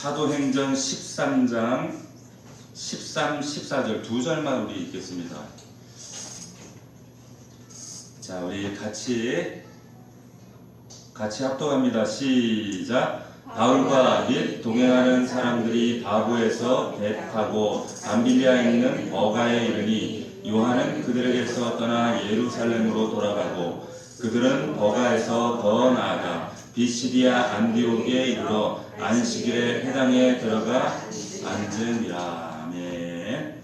사도행전 13장 13, 14절 두 절만 우리 읽겠습니다. 자, 우리 같이 합독합니다. 시작. 바울과 및 동행하는 사람들이 바보에서 배 타고 밤빌리아에 있는 버가에 이르니 요한은 그들에게서 떠나 예루살렘으로 돌아가고 그들은 버가에서 더 나아가 비시디아 안디옥에 이르러 안식일에 회당에 들어가 앉으니라. 아멘.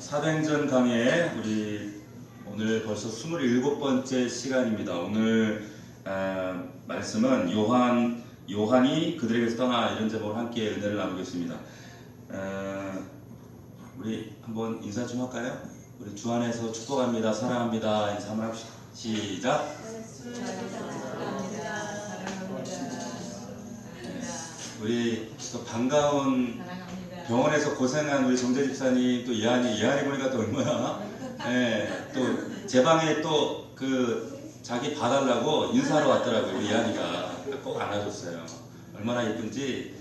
사도행전 강의 우리 오늘 벌써 27번째 시간입니다. 오늘 말씀은 요한이 그들에게서 떠나 이런 제목으로 함께 은혜를 나누겠습니다. 우리 한번 인사 좀 할까요? 우리 주 안에서 축복합니다. 사랑합니다. 인사 한번 합시다. 시작. 우리 또 반가운 병원에서 고생한 우리 정재 집사님 또 예한이 보니까 또 얼마나 또 제 방에 또 자기 봐달라고 인사하러 왔더라고요. 우리 예한이가 꼭 안아줬어요. 얼마나 예쁜지.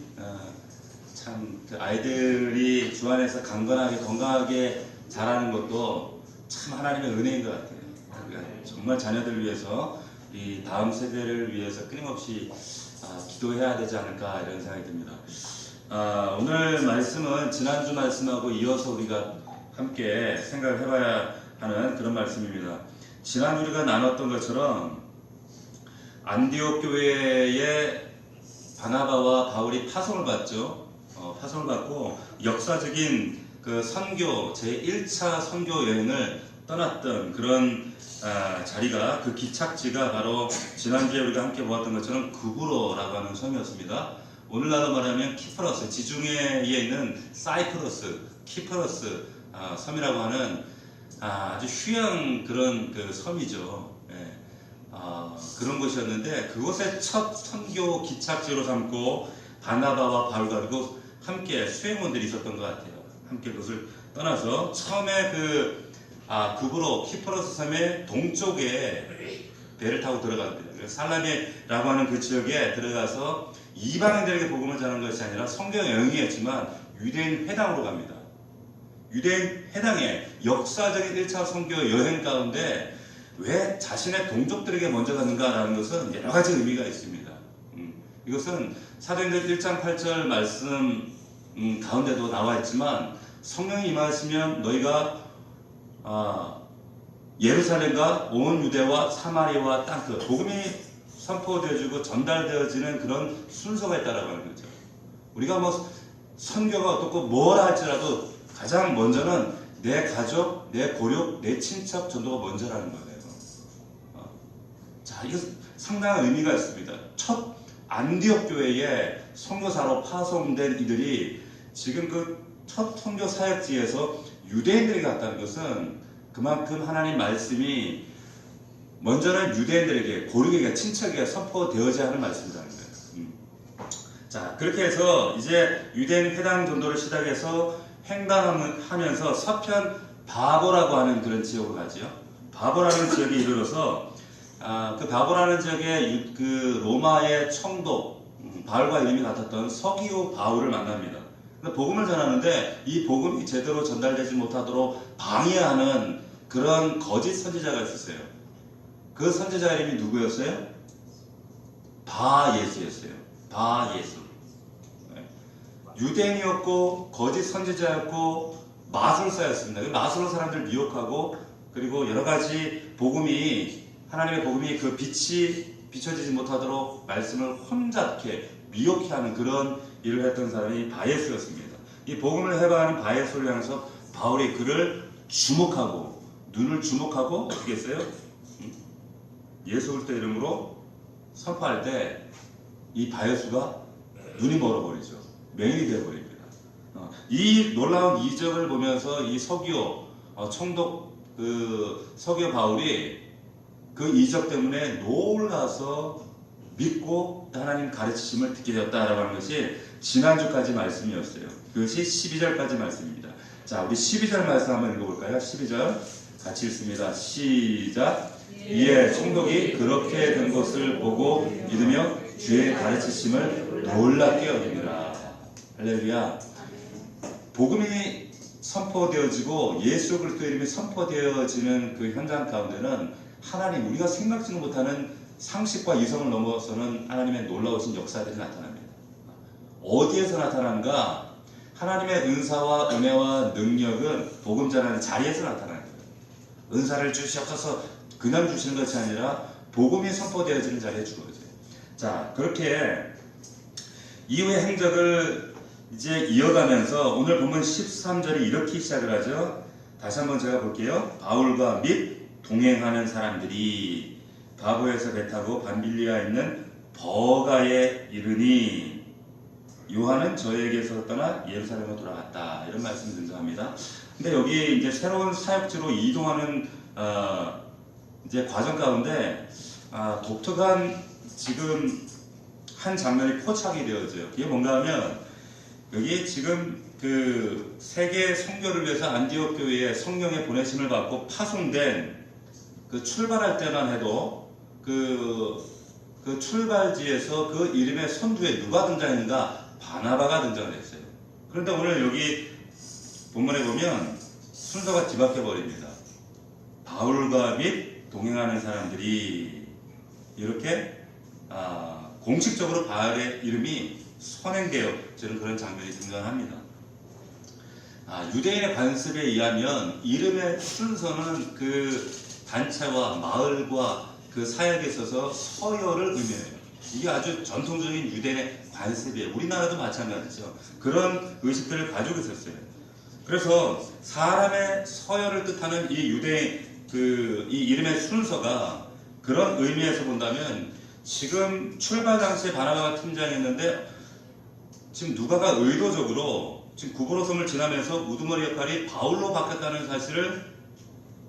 참 아이들이 주 안에서 건강하게 자라는 것도 참 하나님의 은혜인 것 같아요. 그러니까 정말 자녀들을 위해서 이 다음 세대를 위해서 끊임없이 기도해야 되지 않을까 이런 생각이 듭니다. 오늘 말씀은 지난주 말씀하고 이어서 우리가 함께 생각을 해봐야 하는 그런 말씀입니다. 지난 우리가 나눴던 것처럼 안디옥 교회의 바나바와 바울이 파송을 받죠. 파송을 받고 역사적인 그 선교 제1차 선교 여행을 떠났던 그런 자리가 그 기착지가 바로 지난주에 우리가 함께 보았던 것처럼 구브로라고 하는 섬이었습니다. 오늘날로 말하면 키프러스, 지중해에 있는 사이프러스, 키프러스 섬이라고 하는 아주 휴양 그런 그 섬이죠. 그런 곳이었는데 그곳에 첫 선교 기착지로 삼고 바나바와 바울 가지고 함께 수행원들이 있었던 것 같아요. 함께 그것을 떠나서 처음에 구브로 키프러스 섬의 동쪽에 배를 타고 들어갑니다. 살라메라고 하는 그 지역에 들어가서 이방인들에게 복음을 전하는 것이 아니라 성경 여행이었지만 유대인 회당으로 갑니다. 유대인 회당에 역사적인 1차 선교 여행 가운데 왜 자신의 동족들에게 먼저 갔는가라는 것은 여러 가지 의미가 있습니다. 이것은 사도행전 1장 8절 말씀 가운데도 나와 있지만 성령이 임하시면 너희가 예루살렘과 온 유대와 사마리아와 땅끝 복음이 선포되어지고 전달되어지는 그런 순서가 있다라고 하는 거죠. 우리가 선교가 어떻고 뭐라 할지라도 가장 먼저는 내 가족, 내 고륙, 내 친척 전도가 먼저라는 거예요. 자, 이거 상당한 의미가 있습니다. 첫 안디옥 교회에 선교사로 파송된 이들이 지금 그 첫 선교 사역지에서 유대인들이 갔다는 것은 그만큼 하나님 말씀이 먼저는 유대인들에게 고륙에게 친척에게 선포되어져야 하는 말씀이라는 거예요. 자, 그렇게 해서 이제 유대인 회당 전도를 시작해서 횡단하면서 서편 바보라고 하는 그런 지역으로 가죠. 바보라는 지역에 이르러서 그 바보라는 지역에 그 로마의 총독 바울과 이름이 같았던 서기오 바울을 만납니다. 복음을 전하는데 이 복음이 제대로 전달되지 못하도록 방해하는 그런 거짓 선지자가 있었어요. 그 선지자 이름이 누구였어요? 바예수였어요. 바예수. 유대인이었고 거짓 선지자였고 마술사였습니다. 마술로 사람들 미혹하고 그리고 여러 가지 하나님의 복음이 그 빛이 비춰지지 못하도록 말씀을 혼잡게 미혹해 하는 그런 일을 했던 사람이 바예수였습니다. 이 복음을 해방하는 바예수를 향해서 바울이 그를 눈을 주목하고 어떻게 했어요? 예수 그리스도 이름으로 선포할 때 이 바예수가 눈이 멀어버리죠. 맹인이 되어버립니다. 이 놀라운 이적을 보면서 이 서기오 총독 서기오 바울이 그 이적 때문에 놀라서 믿고 하나님 가르치심을 듣게 되었다라고 하는 것이 지난주까지 말씀이었어요. 그것이 12절까지 말씀입니다. 자, 우리 12절 말씀 한번 읽어볼까요? 12절 같이 읽습니다. 시작. 이에 총독이 그렇게 된 것을 보고 믿으며 주의 가르치심을 놀랍게 여깁니다. 할렐루야. 복음이 선포되어지고 예수 그리스도의 이름이 선포되어지는 그 현장 가운데는 하나님, 우리가 생각지도 못하는 상식과 이성을 넘어서는 하나님의 놀라우신 역사들이 나타납니다. 어디에서 나타나는가? 하나님의 은사와 은혜와 능력은 복음 전하는 자리에서 나타나는 거예요. 은사를 주시옵소서 그냥 주시는 것이 아니라 복음이 선포되어지는 자리에 주어져요. 자, 그렇게 이후의 행적을 이제 이어가면서 오늘 보면 13절이 이렇게 시작을 하죠. 다시 한번 제가 볼게요. 바울과 및 동행하는 사람들이 바보에서 배 타고 밤빌리아에 있는 버가에 이르니 요한은 저에게서 떠나 예루살렘으로 돌아갔다. 이런 말씀이 등장합니다. 근데 여기 이제 새로운 사역지로 이동하는 이제 과정 가운데 독특한 지금 한 장면이 포착이 되어져요. 그게 뭔가 하면 여기 지금 그 세계 선교를 위해서 안디옥 교회에 성령의 보내심을 받고 파송된 그 출발할 때만 해도 그 출발지에서 그 이름의 선두에 누가 등장했는가? 바나바가 등장을 했어요. 그런데 오늘 여기 본문에 보면 순서가 뒤바뀌어 버립니다. 바울과 및 동행하는 사람들이 이렇게 공식적으로 바울의 이름이 선행되어지는 그런 장면이 등장합니다. 유대인의 관습에 의하면 이름의 순서는 그 단체와 마을과 그 사역에 있어서 서열을 의미해요. 이게 아주 전통적인 유대인의 관습이에요. 우리나라도 마찬가지죠. 그런 의식들을 가지고 있었어요. 그래서 사람의 서열을 뜻하는 이 유대인 이 이름의 순서가 그런 의미에서 본다면 지금 출발 당시에 바나바가 팀장이었는데 지금 누가가 의도적으로 지금 구브로 섬을 지나면서 우두머리 역할이 바울로 바뀌었다는 사실을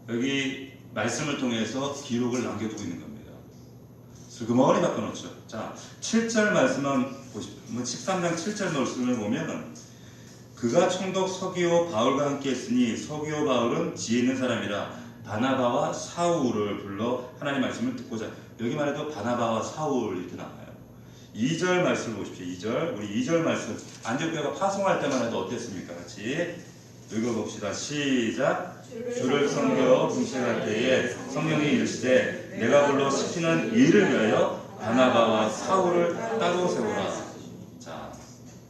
여기 말씀을 통해서 기록을 남겨두고 있는 겁니다. 슬그머니 바꿔놓죠. 자, 7절 말씀만 보십시오. 13장 7절 말씀을 보면 그가 총독 서기오 바울과 함께 했으니 서기오 바울은 지혜 있는 사람이라 바나바와 사울을 불러 하나님의 말씀을 듣고자. 여기 말해도 바나바와 사울 이렇게 나와요. 2절 말씀을 보십시오. 2절. 우리 2절 말씀. 안디옥 교회가 파송할 때만 해도 어땠습니까? 같이 읽어봅시다. 시작. 주를 섬겨 분실할 때에 성령이 이르시되 내가 불러 시키는 일을 위하여 바나바와 사울을 따로 세우라. 자,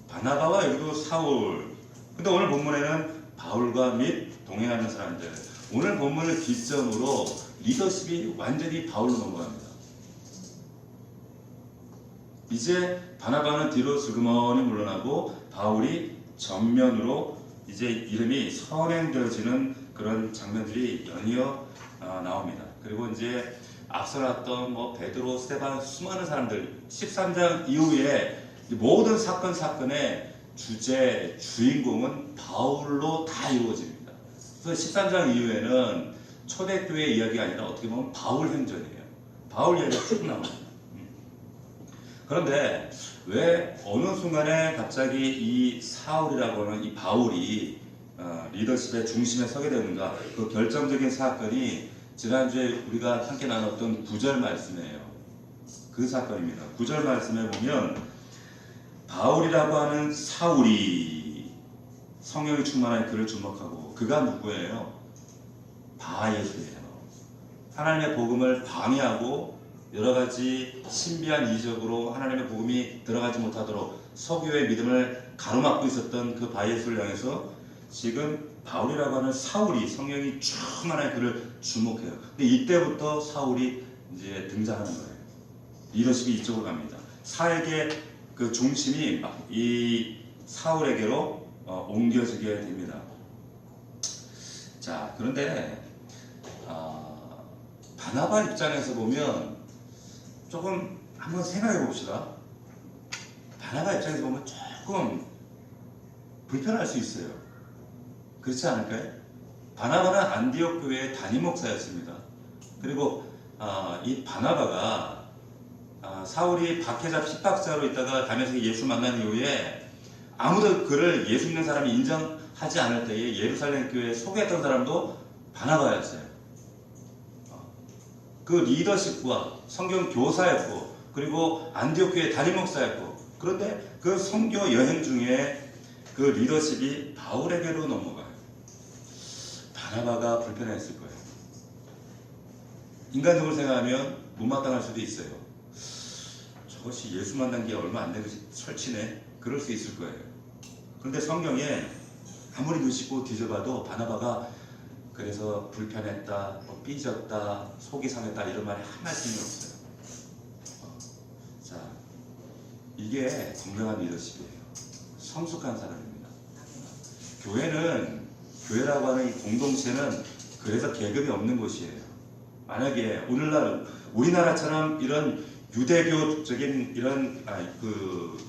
바나바와 여기도 사울. 근데 오늘 본문에는 바울과 및 동행하는 사람들. 오늘 본문을 기점으로 리더십이 완전히 바울로 넘어갑니다. 이제 바나바는 뒤로 슬그머니 물러나고 바울이 전면으로 이제 이름이 선행되어지는 그런 장면들이 연이어 나옵니다. 그리고 이제 앞서 나왔던 베드로, 스데반 수많은 사람들 13장 이후에 모든 사건의 주제, 주인공은 바울로 다 이루어집니다. 그래서 13장 이후에는 초대교회 이야기가 아니라 어떻게 보면 바울 행전이에요. 바울 이야기가 쭉 나옵니다. 그런데 왜 어느 순간에 갑자기 이 사울이라고 하는 이 바울이 리더십의 중심에 서게 되는가? 그 결정적인 사건이 지난주에 우리가 함께 나눴던 9절 말씀이에요. 그 사건입니다. 9절 말씀에 보면 바울이라고 하는 사울이 성령이 충만한 그를 주목하고 그가 누구예요? 바예수예요. 하나님의 복음을 방해하고 여러 가지 신비한 이적으로 하나님의 복음이 들어가지 못하도록 서교의 믿음을 가로막고 있었던 그 바예수를 향해서 지금 바울이라고 하는 사울이 성령이 충만한 그를 주목해요. 근데 이때부터 사울이 이제 등장하는 거예요. 리더십이 이쪽으로 갑니다. 사역의 그 중심이 이 사울에게로 옮겨지게 됩니다. 자, 그런데 바나바 입장에서 보면 조금 한번 생각해 봅시다. 바나바 입장에서 보면 조금 불편할 수 있어요. 그렇지 않을까요? 바나바는 안디옥 교회의 담임 목사였습니다. 그리고 이 바나바가 사울이 박해자 핍박자로 있다가 다메섹에 예수 만난 이후에 아무도 그를 예수 믿는 사람이 인정하지 않을 때에 예루살렘 교회에 소개했던 사람도 바나바였어요. 그 리더십과 성경 교사였고 그리고 안디옥 교회 담임 목사였고, 그런데 그 선교 여행 중에 그 리더십이 바울에게로 넘어가요. 바나바가 불편했을 거예요. 인간적으로 생각하면 못마땅할 수도 있어요. 저것이 예수 만난 게 얼마 안 되고 설치네, 그럴 수 있을 거예요. 그런데 성경에 아무리 눈씻고 뒤져봐도 바나바가 그래서 불편했다, 뭐 삐졌다, 속이 상했다 이런 말이 한 말씀이 없어요. 자, 이게 건강한 리더십이에요. 성숙한 사람입니다. 교회라고 하는 이 공동체는 그래서 계급이 없는 곳이에요. 만약에 오늘날 우리나라처럼 이런 유대교적인 이런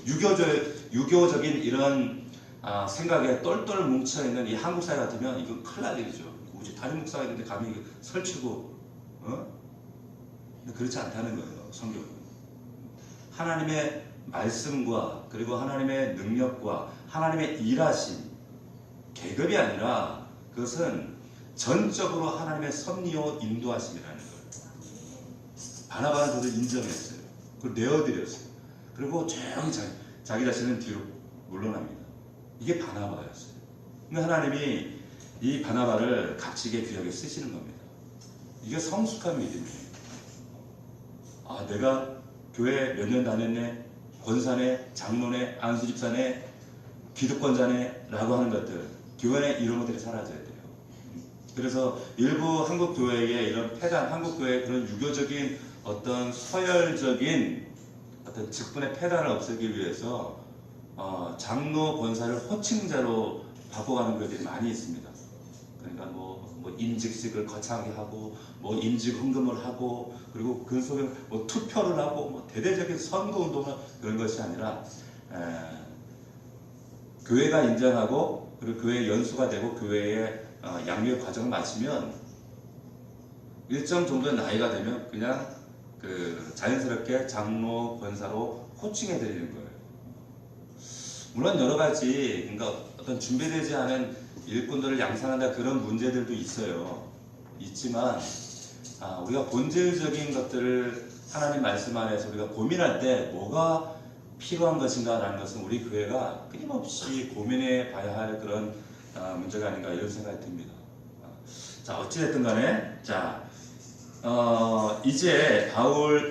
유교적인 이런 생각에 똘똘 뭉쳐있는 이 한국 사회 같으면 이건 큰일 날 일이죠. 굳이 다른 목사가 있는데 감히 설치고, 근데 그렇지 않다는 거예요. 성경은 하나님의 말씀과 그리고 하나님의 능력과 하나님의 일하심, 계급이 아니라 그것은 전적으로 하나님의 섭리요 인도하심이라는 거예요. 바나바는 그것을 인정했어요. 그걸 내어드렸어요. 그리고 조용히 자기 자신은 뒤로 물러납니다. 이게 바나바였어요. 근데 하나님이 이 바나바를 값지게 귀하게 쓰시는 겁니다. 이게 성숙한 믿음이에요. 내가 교회 몇 년 다녔네, 권사네, 장로네, 안수집사네, 기득권자네 라고 하는 것들, 교회 이런 것들이 사라져야 돼요. 그래서 일부 한국 교회의 이런 폐단, 한국 교회의 그런 유교적인 어떤 서열적인 어떤 직분의 폐단을 없애기 위해서 장로 권사를 호칭자로 바꿔가는 것들이 많이 있습니다. 그러니까 뭐 임직식을 거창하게 하고, 뭐 임직 헌금을 하고, 그리고 그 속에 뭐 투표를 하고, 뭐 대대적인 선거 운동을 그런 것이 아니라 교회가 인정하고, 그리고 교회 연수가 되고, 교회의 양육의 과정을 마치면 일정 정도의 나이가 되면 그냥 자연스럽게 장로 권사로 호칭해 드리는 거예요. 물론 여러 가지, 그러니까 어떤 준비되지 않은 일꾼들을 양산한다 그런 문제들도 있지만 우리가 본질적인 것들을 하나님 말씀 안에서 우리가 고민할 때 뭐가 필요한 것인가 라는 것은 우리 교회가 끊임없이 고민해 봐야 할 그런 문제가 아닌가 이런 생각이 듭니다. 자, 어찌됐든 간에 이제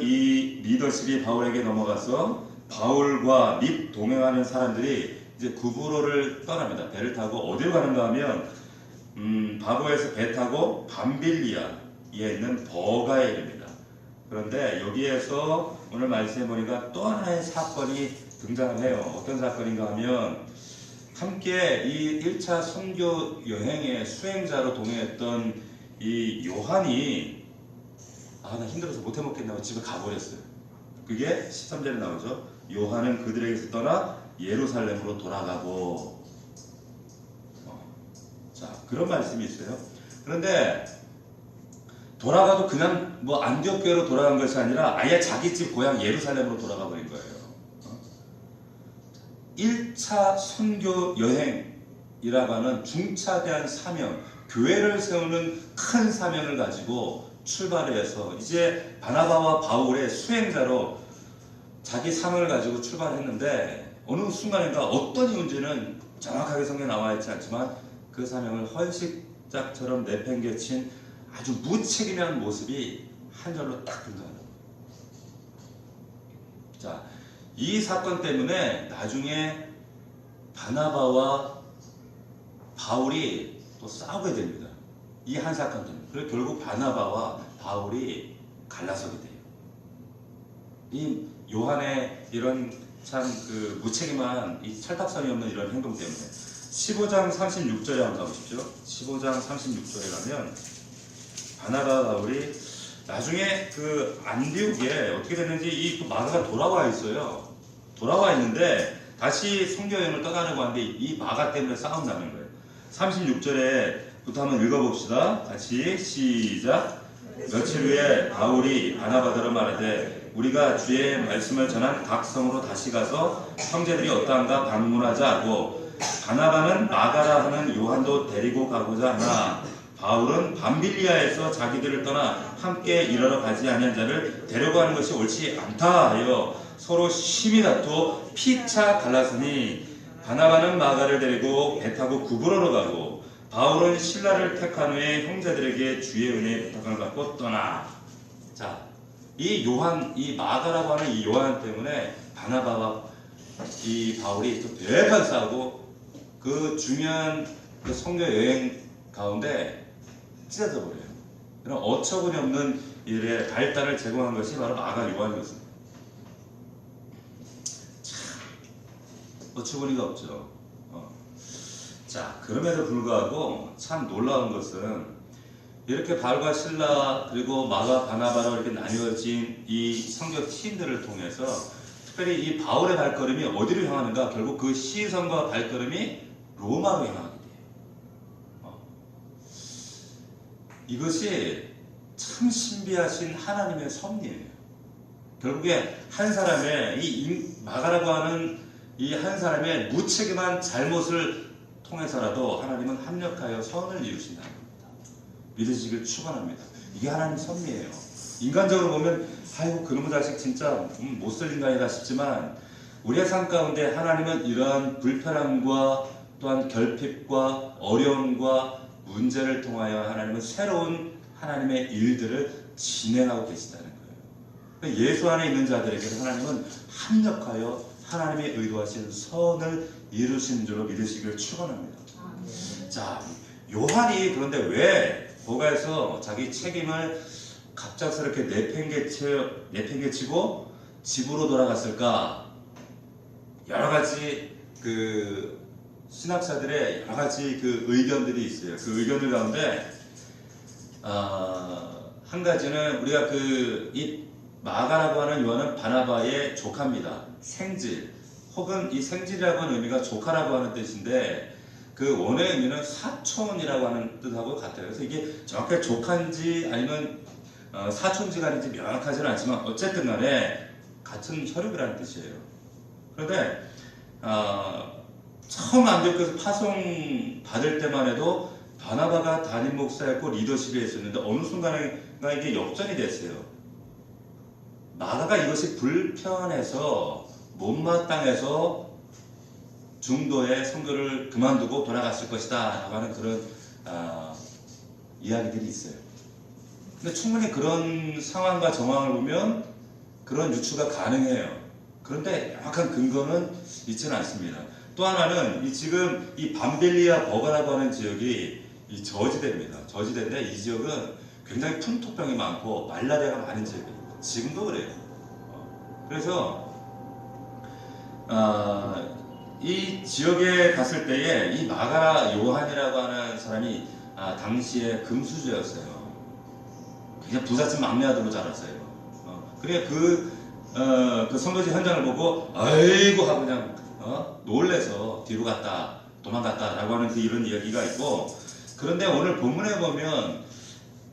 이 리더십이 바울에게 넘어가서 바울과 및 동행하는 사람들이 이제 구브로를 떠납니다. 배를 타고 어디로 가는가 하면 바보에서 배 타고 밤빌리아에 있는 버가에 이릅니다. 그런데 여기에서 오늘 말씀해 보니까 또 하나의 사건이 등장을 해요. 어떤 사건인가 하면 함께 이 1차 선교 여행의 수행자로 동행했던 이 요한이 나 힘들어서 못해 먹겠다고 집에 가버렸어요. 그게 13절에 나오죠. 요한은 그들에게서 떠나 예루살렘으로 돌아가고, 그런 말씀이 있어요. 그런데 돌아가도 그냥 뭐 안디옥 교회로 돌아간 것이 아니라 아예 자기 집 고향 예루살렘으로 돌아가 버린 거예요. 1차 선교 여행이라고 하는 중차대한 사명, 교회를 세우는 큰 사명을 가지고 출발을 해서 이제 바나바와 바울의 수행자로 자기 사명을 가지고 출발했는데, 어느 순간인가 어떤 이유인지는 정확하게 성경에 나와 있지 않지만 그 사명을 헌식짝처럼 내팽개친 아주 무책임한 모습이 한 절로 딱 등장합니다. 자, 이 사건 때문에 나중에 바나바와 바울이 또 싸우게 됩니다. 이 한 사건 때문에. 그리고 결국 바나바와 바울이 갈라서게 돼요. 이 요한의 이런 참 무책임한 이 철탑선이 없는 이런 행동 때문에. 15장 36절에 한번 가보십시오. 15장 36절에 가면 바나바와 바울이 나중에 안디옥에 어떻게 됐는지 이 마가가 돌아와 있어요. 돌아와 있는데 다시 선교 여행을 떠나려고 하는데 이 마가 때문에 싸운다는 거예요. 36절에부터 한번 읽어봅시다. 같이 시작. 며칠 후에 바울이 바나바더러 말하되 우리가 주의 말씀을 전한 각 성으로 다시 가서 형제들이 어떠한가 방문하자 하고, 바나바는 마가라 하는 요한도 데리고 가고자 하나 바울은 밤빌리아에서 자기들을 떠나 함께 일하러 가지 아니한 자를 데려가는 것이 옳지 않다 하여 서로 심히 다투어 피차 갈랐으니 바나바는 마가를 데리고 배 타고 구브로로 가고 바울은 실라를 택한 후에 형제들에게 주의 은혜의 부탁을 받고 떠나. 자, 이 요한, 이 마가라고 하는 이 요한 때문에 바나바와 이 바울이 또 대판 싸우고 그 중요한 그 선교 여행 가운데 찢어져 버려요. 그런 어처구니 없는 일의 발단을 제공한 것이 바로 마가 요한이었습니다. 참 어처구니가 없죠. 자, 그럼에도 불구하고 참 놀라운 것은 이렇게 바울과 실라 그리고 마가 바나바로 이렇게 나뉘어진 이 선교 팀들을 통해서 특별히 이 바울의 발걸음이 어디로 향하는가? 결국 그 시선과 발걸음이 로마로 향하게 돼요. 이것이 참 신비하신 하나님의 섭리예요. 결국에 한 사람의 이 마가라고 하는 이 한 사람의 무책임한 잘못을 통해서라도 하나님은 합력하여 선을 이루신다는 겁니다. 믿으시길 축원합니다. 이게 하나님 섭리예요. 인간적으로 보면 아이고 그놈의 자식 진짜 못쓸 인간이다 싶지만 우리의 삶 가운데 하나님은 이러한 불편함과 또한 결핍과 어려움과 문제를 통하여 하나님은 새로운 하나님의 일들을 진행하고 계시다는 거예요. 예수 안에 있는 자들에게 하나님은 합력하여 하나님의 의도하신 선을 이루신 줄로 믿으시길 축원합니다. 자, 요한이 그런데 왜 보가에서 자기 책임을 갑작스럽게 내팽개치고 집으로 돌아갔을까? 여러 가지 그 신학자들의 여러 가지 그 의견들이 있어요. 그 의견들 가운데 한 가지는 우리가 이 마가라고 하는 요한은 바나바의 조카입니다. 생질 혹은 이 생질이라고 하는 의미가 조카라고 하는 뜻인데 그 원어의 의미는 사촌이라고 하는 뜻하고 같아요. 그래서 이게 정확하게 조카인지 아니면 사촌지가 아닌지 명확하지는 않지만 어쨌든 간에 같은 혈육이라는 뜻이에요. 그런데 처음 안디옥에서 파송 받을 때만 해도 바나바가 담임 목사였고 리더십이 있었는데 어느 순간에 이게 역전이 됐어요. 마가가 이것이 불편해서 못마땅해서 중도에 선교를 그만두고 돌아갔을 것이다 라고 하는 그런 이야기들이 있어요. 근데 충분히 그런 상황과 정황을 보면 그런 유추가 가능해요. 그런데 정확한 근거는 있지는 않습니다. 또 하나는 지금 이 밤벨리아 버가라고 하는 지역이 이 저지대입니다. 저지대인데 이 지역은 굉장히 풍토병이 많고 말라리아가 많은 지역입니다. 지금도 그래요. 그래서 이 지역에 갔을 때에 이 마가 요한이라고 하는 사람이 당시에 금수저였어요. 그냥 부잣집 막내 아들로 자랐어요. 그래 그 선거지 현장을 보고 아이고 하고 그냥 놀래서 뒤로 갔다 도망갔다 라고 하는 이런 이야기가 있고, 그런데 오늘 본문에 보면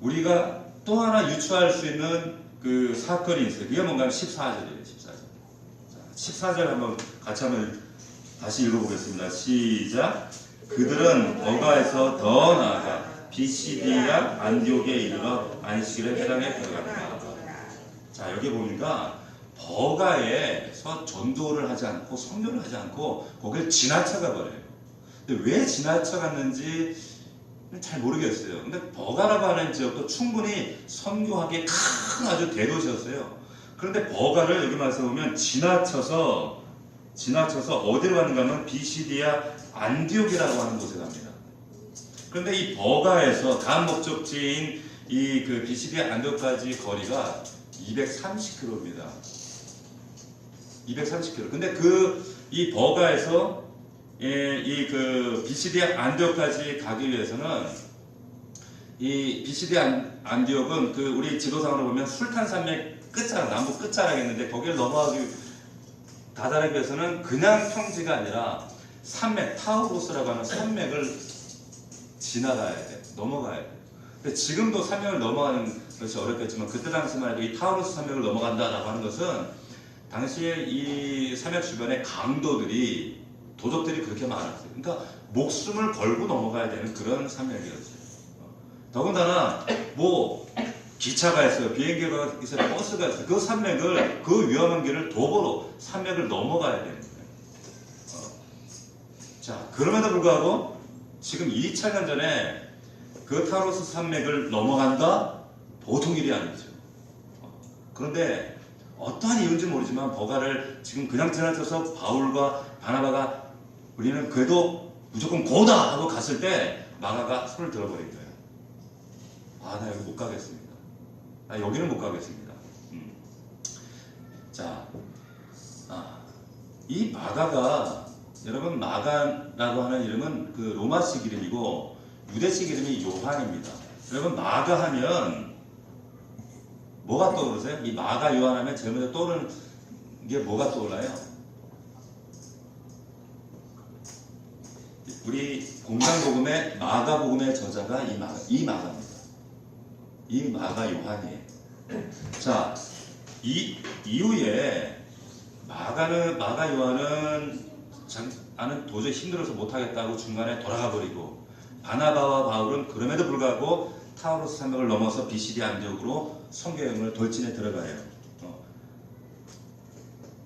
우리가 또 하나 유추할 수 있는 그 사건이 있어요. 그게 뭔가 하면 14절이에요. 14절 한번 같이 한번 다시 읽어보겠습니다. 시작. 그들은 버가에서 더 나아가 비시디아 안디옥에 이르러 안식일에 회당에 들어갔다. 자, 여기 보니까 버가에서 전도를 하지 않고 선교를 하지 않고 거길 지나쳐가 버려요. 근데 왜 지나쳐갔는지 잘 모르겠어요. 근데 버가라고 하는 지역도 충분히 선교하기에 큰 아주 대도시였어요. 그런데 버가를 여기 말씀 보면 지나쳐서 어디로 가는가 하면 비시디아 안디옥이라고 하는 곳에 갑니다. 그런데 이 버가에서 다음 목적지인 이 그 비시디아 안디옥까지 거리가 230km입니다. 230km. 근데 이 버가에서 이 그 비시디아 안디옥까지 가기 위해서는 이 비시디아 안디옥은 그 우리 지도상으로 보면 술탄산맥 끝자락, 남북 끝자락이었는데 거기를 다다르기 위해서는 그냥 평지가 아니라 산맥, 타우로스라고 하는 산맥을 지나가야 돼, 넘어가야 돼. 근데 지금도 산맥을 넘어가는 것이 어렵겠지만 그때 당시만 해도 이 타우로스 산맥을 넘어간다라고 하는 것은 당시에 이 산맥 주변에 강도들이 도적들이 그렇게 많았어요. 그러니까 목숨을 걸고 넘어가야 되는 그런 산맥이었어요. 더군다나 기차가 있어요. 비행기가 있어요. 버스가 있어요. 그 산맥을, 그 위험한 길을 도보로 산맥을 넘어가야 되는 거예요. 자, 그럼에도 불구하고 지금 2차년 전에 그 타로스 산맥을 넘어간다? 보통 일이 아니죠. 그런데 어떠한 이유인지 모르지만 버가를 지금 그냥 지나쳐서 바울과 바나바가 우리는 그래도 무조건 고다 하고 갔을 때 마가가 손을 들어버린 거예요. 아, 나 여기 못 가겠습니다. 나 여기는 못 가겠습니다. 자, 이 마가가, 여러분, 마가라고 하는 이름은 그 로마식 이름이고 유대식 이름이 요한입니다. 여러분, 마가 하면 뭐가 떠오르세요? 이 마가 요한 하면 제일 먼저 떠오르는 게 뭐가 떠올라요? 우리 공장복음의 마가복음의 저자가 이 마가입니다. 이 마가 요한이에요. 자, 이 이후에 마가 요한은 나는 도저히 힘들어서 못하겠다고 중간에 돌아가 버리고, 바나바와 바울은 그럼에도 불구하고 타우로스 산맥을 넘어서 비시디 안디옥으로 선교여행을 돌진해 들어가요.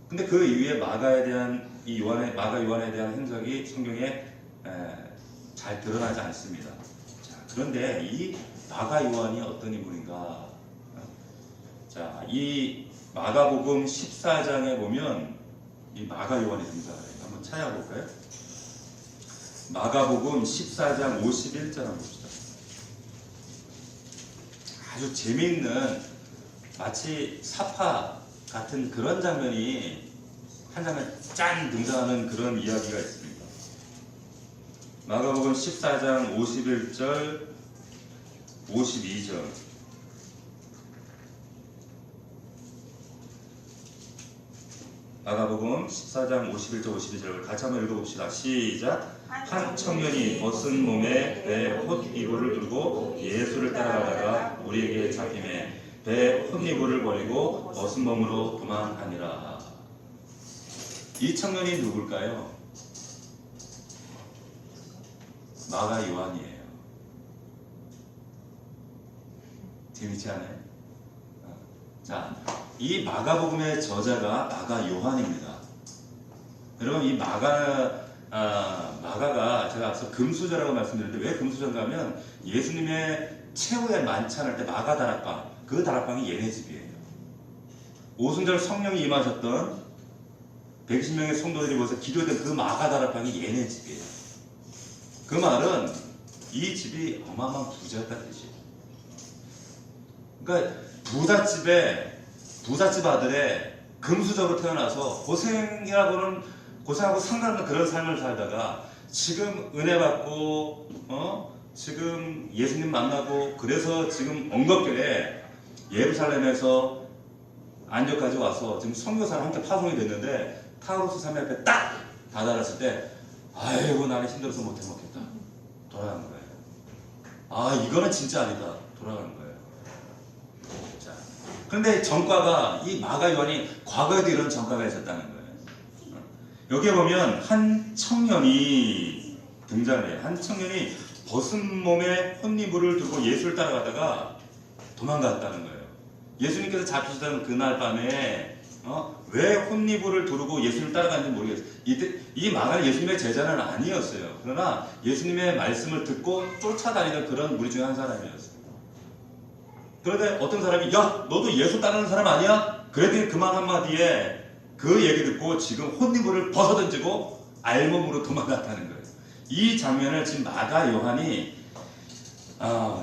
근데 그 이후에 마가 요한에 대한 행적이 성경에 잘 드러나지 않습니다. 자, 그런데 이 마가 요한이 어떤 인물인가? 자, 이 마가복음 14장에 보면 이 마가 요한이 등장해요. 한번 찾아볼까요? 마가복음 14장 51절 한번 봅시다. 아주 재미있는, 마치 사파 같은 그런 장면이 한 장면 짠 등장하는 그런 이야기가 있습니다. 마가복음 14장 51절 52절. 마가복음 14장 51절 52절을 같이 한번 읽어봅시다. 시작. 한 청년이 벗은 몸에 배 홑이불을 들고 예수를 따라가다가 우리에게 잡히매 배 홑이불을 버리고 벗은 몸으로 도망하니라. 이 청년이 누굴까요? 마가 요한이에요. 재밌지 않아요? 자, 이 마가복음의 저자가 마가 요한입니다. 여러분, 이 마가가 제가 앞서 금수저라고 말씀드렸는데, 왜 금수저인가 하면 예수님의 최후의 만찬할 때 마가 다락방, 그 다락방이 얘네 집이에요. 오순절 성령이 임하셨던 120명의 성도들이 모여서 기도했던 그 마가 다락방이 얘네 집이에요. 그 말은 이 집이 어마어마한 부자였다는 뜻이에요. 그러니까 부잣집 아들의 금수저로 태어나서 고생하고 상관없는 그런 삶을 살다가 지금 은혜 받고 지금 예수님 만나고, 그래서 지금 언급결에 예루살렘에서 안디옥까지 와서 지금 선교사랑 함께 파송이 됐는데, 타우로스 산맥 앞에 딱 다다랐을 때 아이고, 나는 힘들어서 못 해먹겠다, 돌아가는 거예요. 아, 이거는 진짜 아니다, 돌아가는 거예요. 자, 그런데 전과가, 이 마가 요한이 과거에도 이런 전과가 있었다는 거예요. 여기에 보면 한 청년이 등장을 해요. 한 청년이 벗은 몸에 홑이불을 들고 예수를 따라가다가 도망갔다는 거예요. 예수님께서 잡히시던 그날 밤에 왜 홑이불을 두르고 예수를 따라갔는지 모르겠어요. 이 마가는 예수님의 제자는 아니었어요. 그러나 예수님의 말씀을 듣고 쫓아다니던 그런 무리 중에 한 사람이었어요. 그런데 어떤 사람이, 야, 너도 예수 따르는 사람 아니야? 그랬더니 그 말 한마디에 그 얘기 듣고 지금 홑이불을 벗어던지고 알몸으로 도망갔다는 거예요. 이 장면을 지금 마가 요한이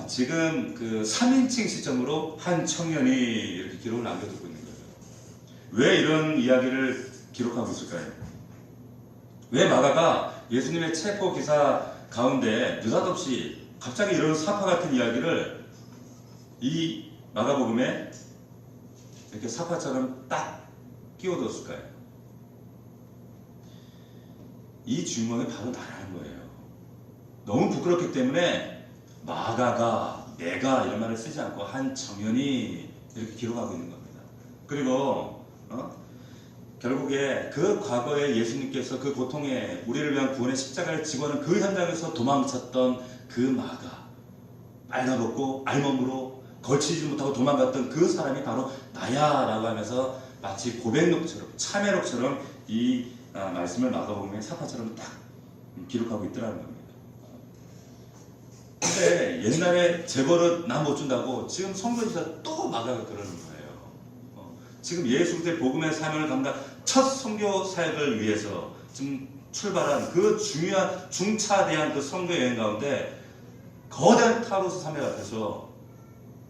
지금 그 3인칭 시점으로 한 청년이 이렇게 기록을 남겨두고 있는 거예요. 왜 이런 이야기를 기록하고 있을까요? 왜 마가가 예수님의 체포 기사 가운데 느닷없이 갑자기 이런 사파 같은 이야기를 이 마가복음에 이렇게 사파처럼 딱 끼워뒀을까요? 이 주인공이 바로 나라는 거예요. 너무 부끄럽기 때문에 마가가, 내가 이런 말을 쓰지 않고 한 청년이 이렇게 기록하고 있는 겁니다. 그리고 결국에 그 과거에 예수님께서 그 고통에 우리를 위한 구원의 십자가를 지고 하는 그 현장에서 도망쳤던 그 마가, 빨가벗고 알몸으로 걸치지 못하고 도망갔던 그 사람이 바로 나야라고 하면서 마치 고백록처럼 참회록처럼 이 말씀을 마가복음의 사파처럼 딱 기록하고 있더라는 겁니다. 근데 옛날에 재벌은 나 못 준다고 지금 선교지사 또 마가가 그러는 거예요. 지금 예수 그리스도의 복음의 사명을 감당 첫 선교 사역을 위해서 지금 출발한 그 중요한 중차대한 그 선교 여행 가운데 거대한 타로스 산맥 앞에서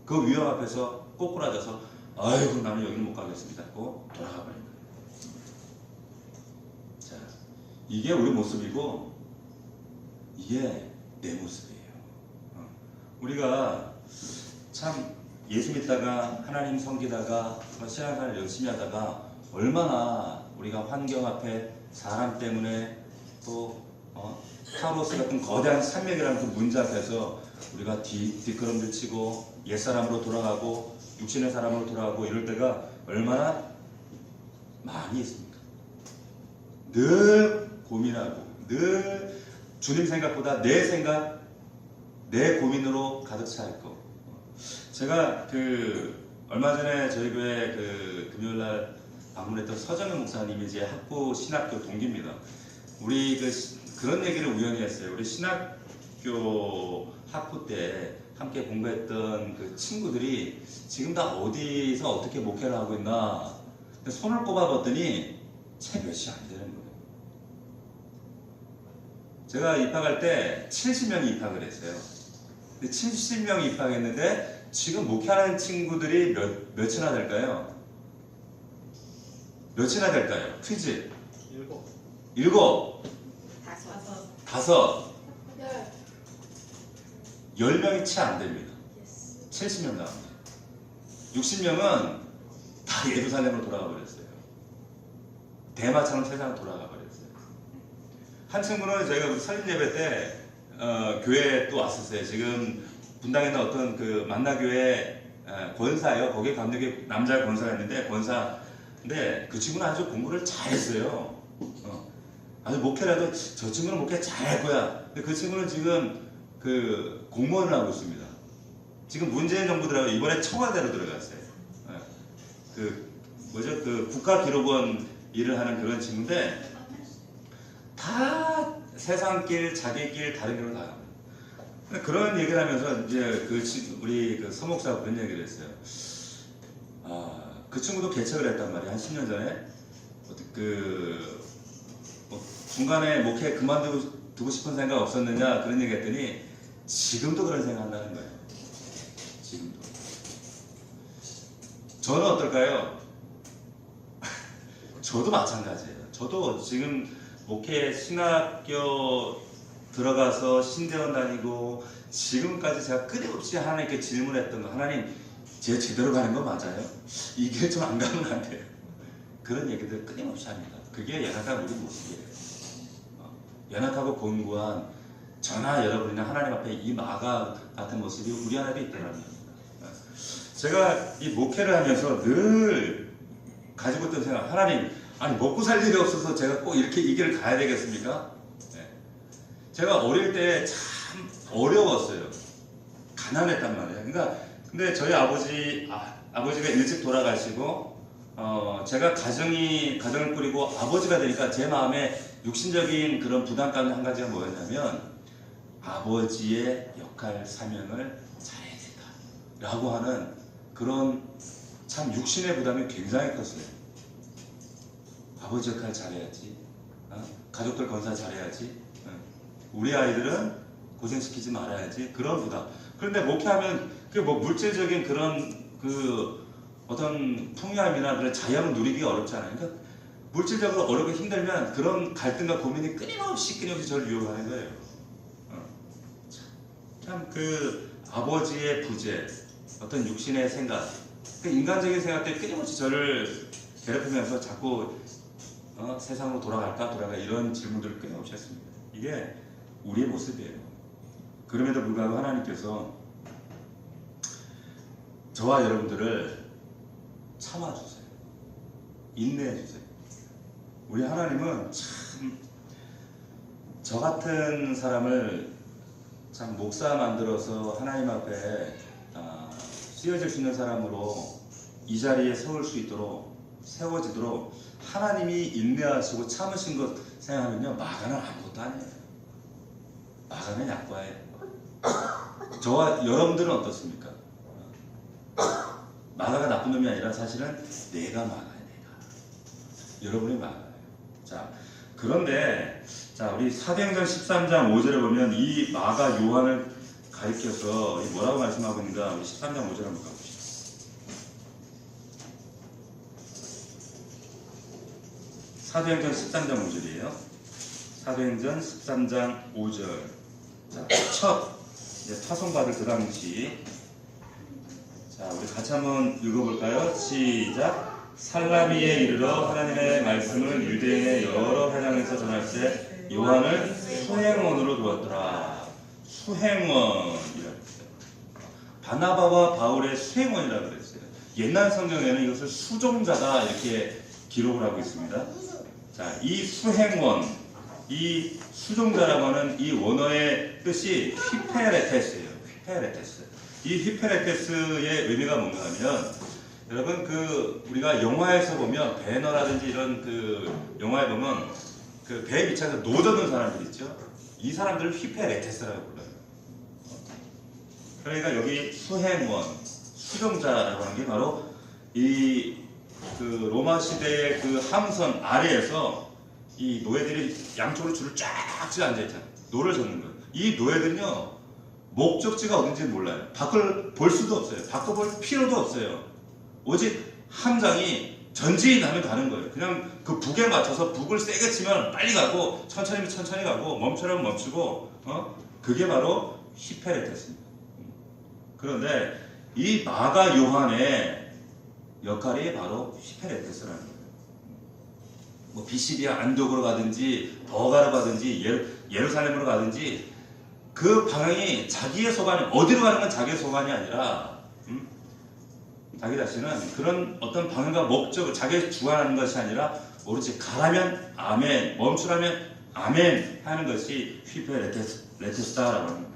그 위험 앞에서 꼬꾸라져서 아이고 나는 여기는 못 가겠습니다 하고 돌아가 버린 거예요. 자, 이게 우리 모습이고 이게 내 모습이에요. 우리가 참 예수 믿다가 하나님 섬기다가 신앙생활 열심히 하다가 얼마나 우리가 환경 앞에 사람 때문에 또 타로스 같은 거대한 산맥이라는 그 문제 앞에서 우리가 뒷걸음질 치고 옛사람으로 돌아가고 육신의 사람으로 돌아가고 이럴 때가 얼마나 많이 있습니까? 늘 고민하고 늘 주님 생각보다 내 생각 내 고민으로 가득 차 있고 제가 얼마 전에 저희 교회 금요일날 방문했던 서정현 목사님이 제 학부 신학교 동기입니다. 우리 그런 얘기를 우연히 했어요. 우리 신학교 학부 때 함께 공부했던 그 친구들이 지금 다 어디서 어떻게 목회를 하고 있나 손을 꼽아봤더니 채 몇이 안 되는 거예요. 제가 입학할 때 70명이 입학을 했어요. 근데 70명이 입학했는데 지금 목회하는 친구들이 몇이나 될까요? 몇이나 될까요? 퀴즈. 7. 5. 10명이 채 안 됩니다. 70명 나옵니다. 60명은 다 예루살렘으로 돌아가 버렸어요. 대마처럼 세상으로 돌아가 버렸어요. 한 친구는 저희가 설립 예배 때 교회에 또 왔었어요. 지금 분당에 있는 어떤 그 만나교회 권사예요. 거기에 감독의 남자 권사였는데 근데 그 친구는 아주 공부를 잘했어요. 아주 목회라도 저 친구는 목회 잘할 거야. 근데 그 친구는 지금 그 공무원을 하고 있습니다. 지금 문재인 정부 들어가고 이번에 청와대로 들어갔어요. 그 국가기록원 일을 하는 그런 친구인데 다 세상 길, 자기 길, 다른 길로 나갑니다. 그런 얘기를 하면서 이제 우리 서목사가 그런 얘기를 했어요. 그 친구도 개척을 했단 말이에요. 한 10년 전에. 중간에 목회 그만두고 싶은 생각 없었느냐 그런 얘기 했더니 지금도 그런 생각 한다는 거예요. 지금도. 저는 어떨까요? 저도 마찬가지예요. 저도 지금 목회 신학교 들어가서 신대원 다니고 지금까지 제가 끊임없이 하나님께 질문했던 거 하나님 제가 제대로 가는 거 맞아요? 이 길 좀 안 가면 안 돼요. 그런 얘기들 끊임없이 합니다. 그게 연약한 우리 모습이에요. 연약하고 곤고한 저나 여러분이나 하나님 앞에 이 마가 같은 모습이 우리 안에도 있다는 겁니다. 제가 이 목회를 하면서 늘 가지고 있던 생각, 하나님, 아니 먹고 살 일이 없어서 제가 꼭 이렇게 이 길을 가야 되겠습니까? 네. 제가 어릴 때 참 어려웠어요. 가난했단 말이에요. 그러니까 근데 저희 아버지가 일찍 돌아가시고 제가 가정을 꾸리고 아버지가 되니까 제 마음에 육신적인 그런 부담감 한 가지가 뭐였냐면 아버지의 역할 사명을 잘해야 된다 라고 하는 그런 참 육신의 부담이 굉장히 컸어요. 아버지 역할 잘해야지, 가족들 건사 잘해야지, 우리 아이들은 고생시키지 말아야지, 그런 부담. 그런데 목회하면 그 물질적인 그런 어떤 풍요함이나 그런 자유를 누리기 어렵잖아요. 그러니까 물질적으로 어렵고 힘들면 그런 갈등과 고민이 끊임없이 저를 유혹하는 거예요. 참 아버지의 부재, 어떤 육신의 생각, 인간적인 생각들이 끊임없이 저를 괴롭히면서 자꾸 세상으로 돌아가 이런 질문들을 끊임없이 했습니다. 이게 우리의 모습이에요. 그럼에도 불구하고 하나님께서 저와 여러분들을 참아주세요. 인내해주세요. 우리 하나님은 참 저 같은 사람을 참 목사 만들어서 하나님 앞에 쓰여질 수 있는 사람으로 이 자리에 세워지도록 하나님이 인내하시고 참으신 것 생각하면요, 마가는 아무것도 아니에요. 마가는 약과예요. 저와 여러분들은 어떻습니까? 마가가 나쁜 놈이 아니라 사실은 내가 마가예요. 여러분이 마가예요. 자, 그런데 자, 우리 사도행전 13장 5절에 보면 이 마가 요한을 가리켜서 뭐라고 말씀하고 있는가? 우리 13장 5절 한번 가봅시다. 사도행전 13장 5절이에요. 사도행전 13장 5절. 자, 첫 파송받을 그 당시. 자, 우리 같이 한번 읽어볼까요? 시작. 살라미에 이르러 하나님의 말씀을 유대인의 여러 회당에서 전할 때 요한을 수행원으로 두었더라. 수행원이라고 했어요. 바나바와 바울의 수행원이라고 그랬어요. 옛날 성경에는 이것을 수종자다 이렇게 기록을 하고 있습니다. 자, 이 수행원, 이 수종자라고 하는 이 원어의 뜻이 휘페레테스예요. 휘페레테스. 이 휘페레테스의 의미가 뭔가 하면, 여러분 우리가 영화에서 보면 배너라든지 이런 영화에 보면 배 밑에서 노젓는 사람들 있죠. 이 사람들을 휘페레테스라고 불러요. 그러니까 여기 수행원, 수종자라고 하는 게 바로 이 로마 시대의 함선 아래에서 이 노예들이 양쪽으로 줄을 쫙 앉아 있잖아요. 노를 젓는 거예요. 이 노예들은요, 목적지가 어딘지 몰라요. 밖을 볼 수도 없어요. 밖을 볼 필요도 없어요. 오직 함장이 전진하면 가는 거예요. 그냥 그 북에 맞춰서 북을 세게 치면 빨리 가고, 천천히 천천히 가고, 멈추라면 멈추고, 그게 바로 히페레테스입니다. 그런데 이 마가 요한의 역할이 바로 히페레테스라는 거예요. 뭐 비시디아 안독으로 가든지 버가로 가든지 예루살렘으로 가든지 그 방향이 자기의 소관이, 어디로 가는 건 자기의 소관이 아니라 자기 자신은 그런 어떤 방향과 목적을 자기가 주관하는 것이 아니라 오로지 가라면 아멘, 멈추라면 아멘 하는 것이 휘페레테스다라고 하는 거예요.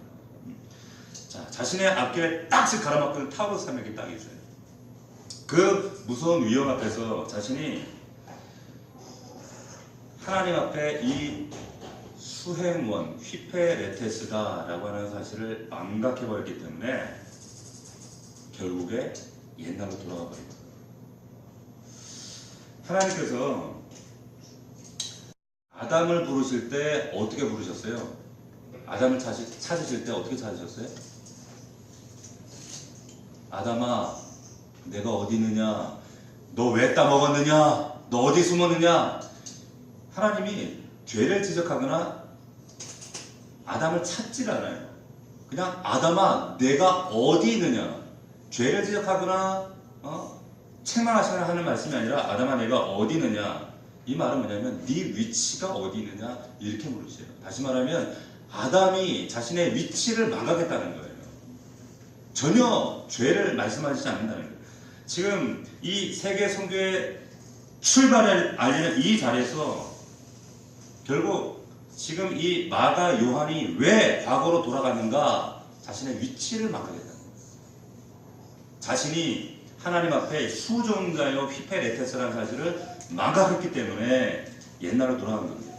자, 자신의 앞길에 딱씩 가로막는 타우로스 산맥이 딱 있어요. 그 무서운 위험 앞에서 자신이 하나님 앞에 이 수행원, 휘페레테스다라고 하는 사실을 망각해버렸기 때문에 결국에 옛날로 돌아가 버린 거예요. 하나님께서 아담을 부르실 때 어떻게 부르셨어요? 아담을 찾으실 때 어떻게 찾으셨어요? 아담아, 내가 어디 있느냐? 너 왜 따먹었느냐? 너 어디 숨었느냐? 하나님이 죄를 지적하거나 아담을 찾질 않아요. 그냥 아담아, 내가 어디 있느냐? 죄를 지적하거나 책망하시거나 하는 말씀이 아니라 아담아, 내가 어디 있느냐? 이 말은 뭐냐면 네 위치가 어디 있느냐? 이렇게 물으세요. 다시 말하면 아담이 자신의 위치를 망각했다는 거예요. 전혀 죄를 말씀하시지 않는다는 거예요. 지금 이 세계 선교의 출발을 알리는 이 자리에서 결국 지금 이 마가 요한이 왜 과거로 돌아갔는가? 자신의 위치를 망각했다는 거예요. 자신이 하나님 앞에 수종자요 휘페레테스라는 사실을 망각했기 때문에 옛날로 돌아간 겁니다.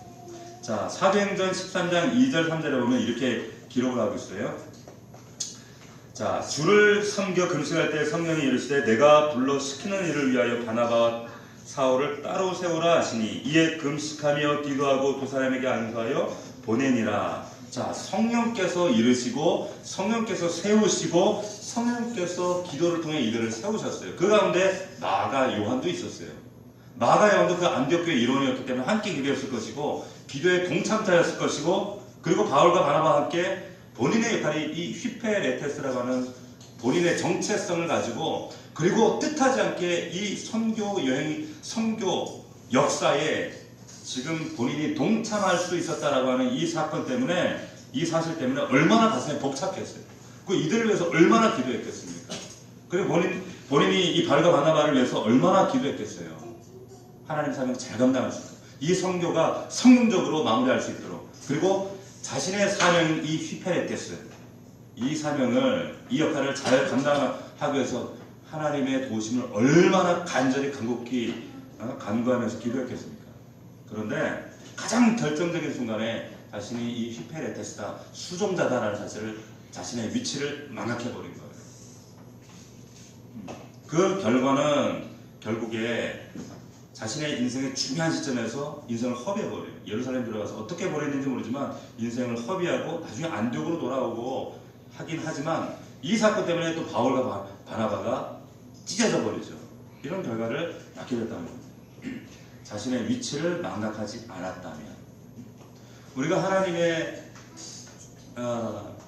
자, 사도행전 13장 2절 3절에 보면 이렇게 기록을 하고 있어요. 자, 주를 섬겨 금식할 때 성령이 이르시되 내가 불러 시키는 일을 위하여 바나바와 사울을 따로 세우라 하시니 이에 금식하며 기도하고 두 사람에게 안수하여 보내니라. 자, 성령께서 이르시고 성령께서 세우시고 성령께서 기도를 통해 이들을 세우셨어요. 그 가운데 마가 요한도 있었어요. 마가 요한도 그 안디옥교의 일원이었기 때문에 함께 기도했을 것이고 기도에 동참자였을 것이고, 그리고 바울과 바나바와 함께 본인의 역할이 이 휘페레테스라고 하는 본인의 정체성을 가지고, 그리고 뜻하지 않게 이 선교 여행, 선교 역사에 지금 본인이 동참할 수 있었다라고 하는 이 사건 때문에, 이 사실 때문에 얼마나 가슴이 벅찼겠어요. 그 이들을 위해서 얼마나 기도했겠습니까? 그리고 본인이 이 바울과 바나바를 위해서 얼마나 기도했겠어요. 하나님 사명 잘 감당할 수 있도록, 이 선교가 성공적으로 마무리할 수 있도록, 그리고 자신의 사명, 이 휘페레테스, 이 사명을, 이 역할을 잘 감당하기 하기 위해서 하나님의 도우심을 얼마나 간절히 간곡히 간구하면서 기도했겠습니까? 그런데 가장 결정적인 순간에 자신이 이 휘페레테스다, 수종자다라는 사실을, 자신의 위치를 망각해버린 거예요. 그 결과는 결국에 자신의 인생의 중요한 시점에서 인생을 허비해버려요. 예루살렘 들어가서 어떻게 버렸는지 모르지만 인생을 허비하고 나중에 안디옥으로 돌아오고 하긴 하지만 이 사건 때문에 또 바울과 바나바가 찢어져 버리죠. 이런 결과를 낳게 됐다는 겁니다. 자신의 위치를 망각하지 않았다면, 우리가 하나님의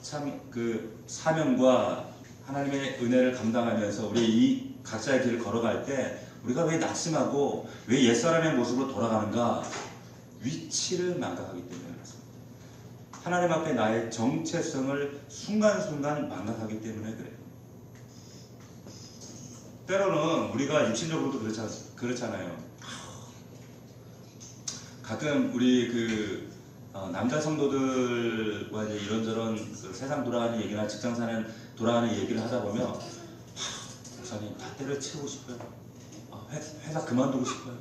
참 그 사명과 하나님의 은혜를 감당하면서 우리 이 각자의 길을 걸어갈 때 우리가 왜 낙심하고 왜 옛사람의 모습으로 돌아가는가? 위치를 망각하기 때문에 그렇습니다. 하나님 앞에 나의 정체성을 순간순간 망각하기 때문에 그래요. 때로는 우리가 육신적으로도 그렇잖아요. 가끔 우리 남자 성도들과 이제 이런저런 세상 돌아가는 얘기나 직장 사는 돌아가는 얘기를 하다 보면, 목사님 다 때려치우고 싶어요. 회사 그만두고 싶어요.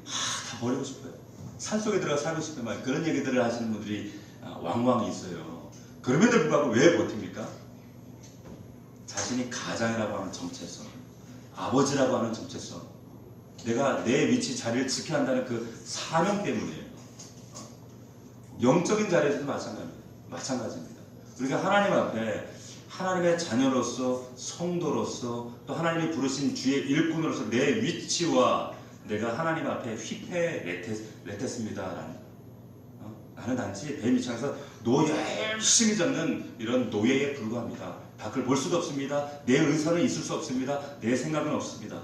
다 버리고 싶어요. 산속에 들어가 살고 싶어요. 막 그런 얘기들을 하시는 분들이 왕왕 있어요. 그럼에도 불구하고 왜 버팁니까? 자신이 가장이라고 하는 정체성, 아버지라고 하는 정체성, 내가 내 위치 자리를 지켜야 한다는 그 사명 때문이에요. 영적인 자리에서도 마찬가지입니다. 우리가 하나님 앞에 하나님의 자녀로서, 성도로서, 또 하나님이 부르신 주의 일꾼으로서 내 위치와 내가 하나님 앞에 휘페레테스입니다. 나는 단지 배 밑창에서 노 열심히 젓는 이런 노예에 불과합니다. 밖을 볼 수도 없습니다. 내 의사는 있을 수 없습니다. 내 생각은 없습니다.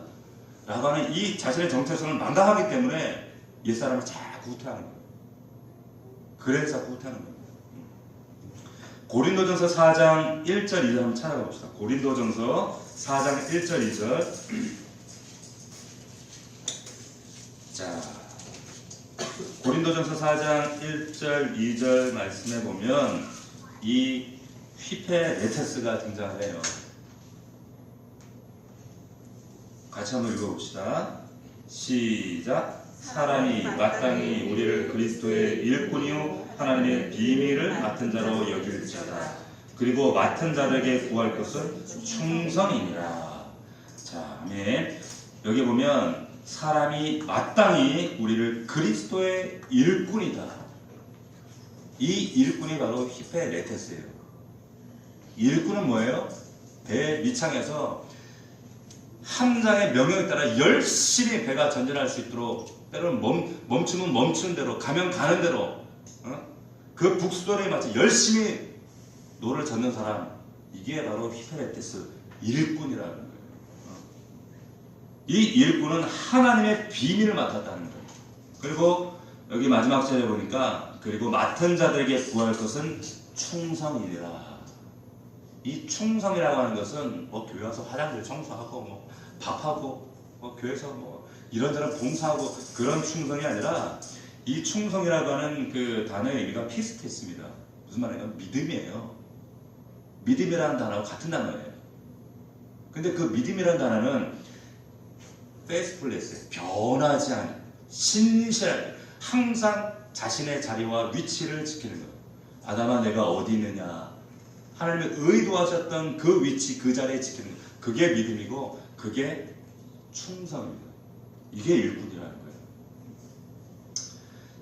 라고 하는 이 자신의 정체성을 망각하기 때문에 옛사람을 자꾸 후퇴하는 거예요. 그래서 자꾸 후퇴하는 겁니다. 고린도전서 4장 1절 2절 한번 찾아가 봅시다. 고린도전서 4장 1절 2절. 자, 고린도전서 4장 1절 2절 말씀에 보면 이 휘페레테스가 등장을 해요. 같이 한번 읽어봅시다. 시작. 사람이 마땅히 우리를 그리스도의 일꾼이요 하나님의 비밀을 맡은 자로 여길 자다. 그리고 맡은 자들에게 구할 것은 충성이니라. 자, 아멘. 여기 보면 사람이 마땅히 우리를 그리스도의 일꾼이다. 이 일꾼이 바로 휘페레테스예요. 일꾼은 뭐예요? 배 밑창에서 함장의 명령에 따라 열심히 배가 전진할 수 있도록, 때로는 멈추면 멈추는 대로, 가면 가는 대로, 그 북수도에 맞춰 열심히 노를 젓는 사람, 이게 바로 휘페레테스 일꾼이라는 거예요. 이 일꾼은 하나님의 비밀을 맡았다는 거예요. 그리고 여기 마지막 절에 보니까 그리고 맡은 자들에게 구할 것은 충성이니라. 이 충성이라고 하는 것은 뭐 교회 와서 화장실 청소하고 뭐 밥하고 뭐 교회에서 뭐 이런저런 봉사하고 그런 충성이 아니라, 이 충성이라고 하는 그 단어의 의미가 피스테스입니다. 무슨 말이에요? 믿음이에요. 믿음이라는 단어와 같은 단어예요. 근데 그 믿음이라는 단어는 페이스풀리스, 변하지 않은, 신실하게 항상 자신의 자리와 위치를 지키는 거예요. 아담아 내가 어디 있느냐, 하나님의 의도하셨던 그 위치, 그 자리에 지키는 거예요. 그게 믿음이고 그게 충성입니다. 이게 일꾼이라는 거예요.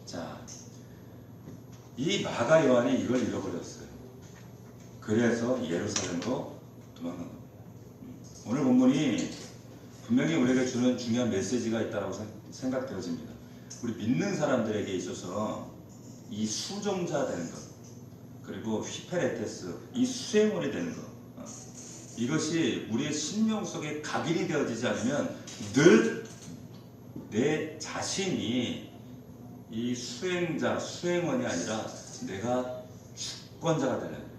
자, 이 마가 요한이 이걸 잃어버렸어요. 그래서 예루살렘으로 도망간 겁니다. 오늘 본문이 분명히 우리에게 주는 중요한 메시지가 있다고 생각되어집니다. 우리 믿는 사람들에게 있어서 이 수종자 되는 것, 그리고 휘페레테스, 이 수행원이 되는 것, 이것이 우리의 심령 속에 각인이 되어지지 않으면 늘 내 자신이 이 수행자, 수행원이 아니라 내가 주권자가 되는 거예요.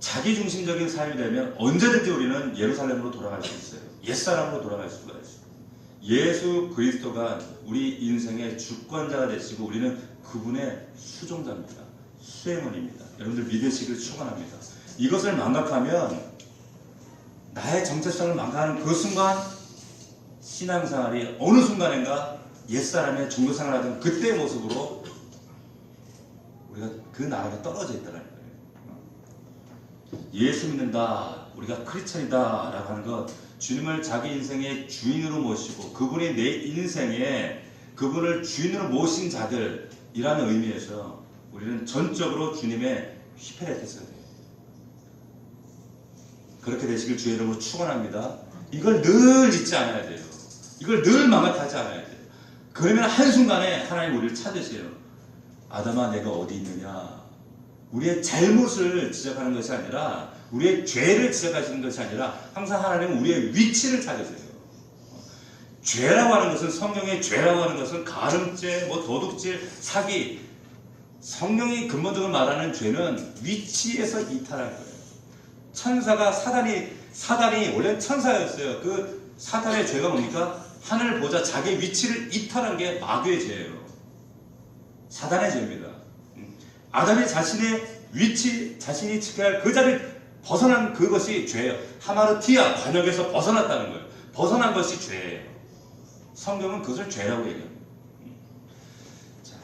자기중심적인 삶이 되면 언제든지 우리는 예루살렘으로 돌아갈 수 있어요. 옛사람으로 돌아갈 수가 있어요. 예수 그리스도가 우리 인생의 주권자가 되시고 우리는 그분의 수종자입니다. 수행원입니다. 여러분들 믿으시길 축원합니다. 이것을 망각하면 나의 정체성을 망각하는 그 순간 신앙생활이 어느 순간인가 옛사람의 종교생활을 하던 그때의 모습으로 우리가 그 나라가 떨어져 있다는 거예요. 예수 믿는다, 우리가 크리스천이다 라고 하는 것, 주님을 자기 인생의 주인으로 모시고 그분이 내 인생에 그분을 주인으로 모신 자들이라는 의미에서 우리는 전적으로 주님의 휘폐를 했어야 돼요. 그렇게 되시길 주의 이름으로 축원합니다. 이걸 늘 잊지 않아야 돼요. 이걸 늘 망각하지 않아야 돼요. 그러면 한순간에 하나님 우리를 찾으세요. 아담아 내가 어디 있느냐. 우리의 잘못을 지적하는 것이 아니라 우리의 죄를 지적하시는 것이 아니라 항상 하나님은 우리의 위치를 찾으세요. 죄라고 하는 것은, 성경의 죄라고 하는 것은 가늠죄, 도둑질, 사기, 성경이 근본적으로 말하는 죄는 위치에서 이탈한 거예요. 천사가 사단이 원래 천사였어요. 그 사탄의 죄가 뭡니까? 하늘을 보자 자기 위치를 이탈한 게 마귀의 죄예요. 사단의 죄입니다. 아담이 자신의 위치, 자신이 지켜야 할 그 자리를 벗어난 그것이 죄예요. 하마르티아, 관역에서 벗어났다는 거예요. 벗어난 것이 죄예요. 성경은 그것을 죄라고 얘기합니다. 자,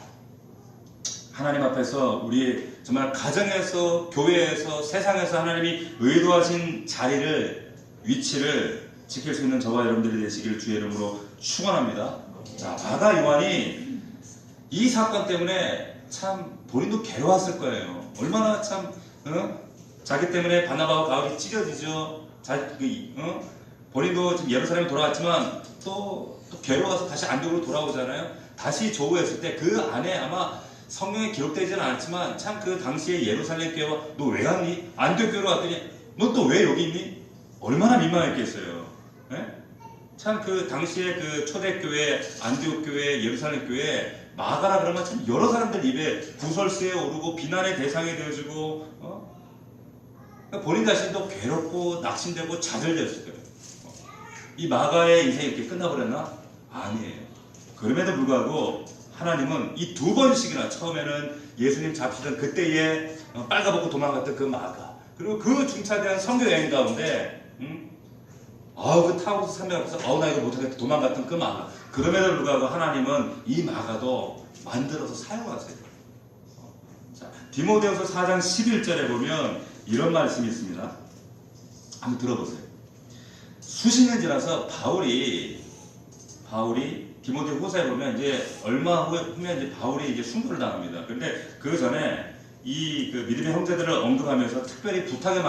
하나님 앞에서 우리 정말 가정에서, 교회에서, 세상에서 하나님이 의도하신 자리를, 위치를 지킬 수 있는 저와 여러분들이 되시길 주의 이름으로 축원합니다. 자, 마가 요한이 이 사건 때문에 참 본인도 괴로웠을 거예요. 얼마나 참 자기 때문에 바나바와 바울이 찢어지죠. 본인도 지금 예루살렘에 돌아왔지만 또 괴로워서 다시 안디옥으로 돌아오잖아요. 다시 조우했을 때 그 안에 아마 성경에 기록되지는 않았지만 참 그 당시에 예루살렘 교회와 너 왜 갔니? 안디옥 교회로 왔더니 너 또 왜 여기 있니? 얼마나 민망했겠어요. 참 그 당시에 그 초대교회, 안디옥 교회, 예루살렘 교회 마가라 그러면 참 여러 사람들 입에 구설수에 오르고 비난의 대상이 되어지고 본인 자신도 괴롭고 낙심되고 좌절되었을 거예요. 이 마가의 인생이 이렇게 끝나버렸나? 아니에요. 그럼에도 불구하고 하나님은 이 두 번씩이나 처음에는 예수님 잡히던 그때에 빨가벗고 도망갔던 그 마가, 그리고 그 중차대한 선교 여행 가운데 그 타고서 산맥 앞에서 나 이거 못하겠다 도망갔던 그 마가, 그럼에도 불구하고 하나님은 이 마가도 만들어서 사용하세요. 자, 디모데후서 4장 11절에 보면 이런 말씀이 있습니다. 한번 들어보세요. 수십 년 지나서 바울이 디모데후서에 보면 이제 얼마 후에 이제 바울이 이제 순교를 당합니다. 그런데 그 전에 이 그 믿음의 형제들을 언급하면서 특별히 부탁의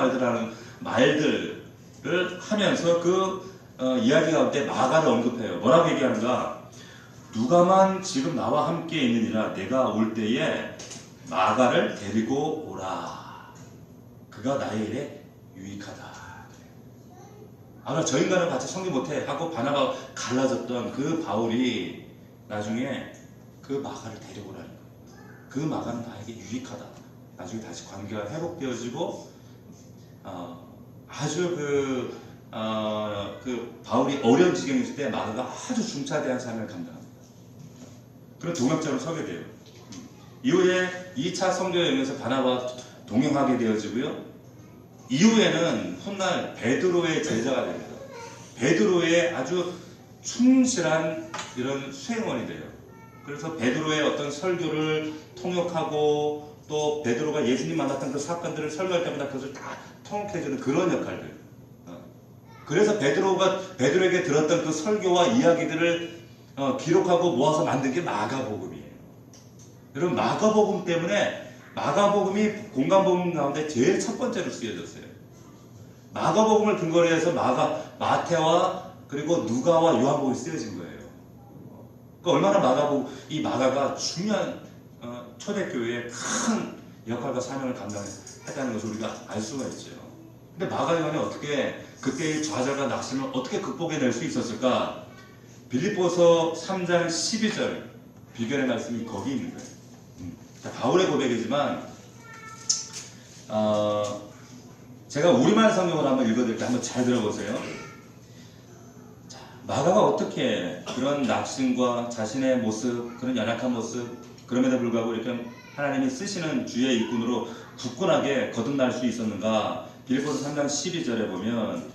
말들을 하면서 그 이야기 가운데 마가를 언급해요. 뭐라고 얘기하는가? 누가만 지금 나와 함께 있느니라. 내가 올 때에 마가를 데리고 오라. 그가 나의 일에 유익하다. 저 인간은 같이 성기 못해 하고 바나바가 갈라졌던 그 바울이 나중에 그 마가를 데리고 오라는 거예요. 그 마가는 나에게 유익하다. 나중에 다시 관계가 회복되어지고 아주 그 바울이 어려운 지경에 있을 때 마가가 아주 중차대한 삶을 감당합니다. 그런 동역자로 서게 돼요. 이후에 2차 선교 여행에서 바나바와 동행하게 되어지고요. 이후에는 훗날 베드로의 제자가 됩니다. 베드로의 아주 충실한 이런 수행원이 돼요. 그래서 베드로의 어떤 설교를 통역하고 또 베드로가 예수님 만났던 그 사건들을 설교할 때마다 그것을 다 통역해주는 그런 역할들. 그래서 베드로에게 들었던 그 설교와 이야기들을 기록하고 모아서 만든 게 마가복음이에요. 여러분, 마가복음 때문에 마가복음이 공간복음 가운데 제일 첫 번째로 쓰여졌어요. 마가복음을 근거로 해서 마태와 그리고 누가와 요한복음이 쓰여진 거예요. 그러니까 얼마나 이 마가가 중요한 초대교회의 큰 역할과 사명을 감당했다는 것을 우리가 알 수가 있죠. 근데 마가 요한이 어떻게 그때의 좌절과 낙심을 어떻게 극복해낼 수 있었을까? 빌립보서 3장 12절 비결의 말씀이 거기 있는 거예요. 바울의 고백이지만 제가 우리말 성경을 한번 읽어드릴게요. 한번 잘 들어보세요. 자, 마가가 어떻게 그런 낙심과 자신의 모습, 그런 연약한 모습, 그럼에도 불구하고 이렇게 하나님이 쓰시는 주의 일꾼으로 굳건하게 거듭날 수 있었는가? 빌립보서 3장 12절에 보면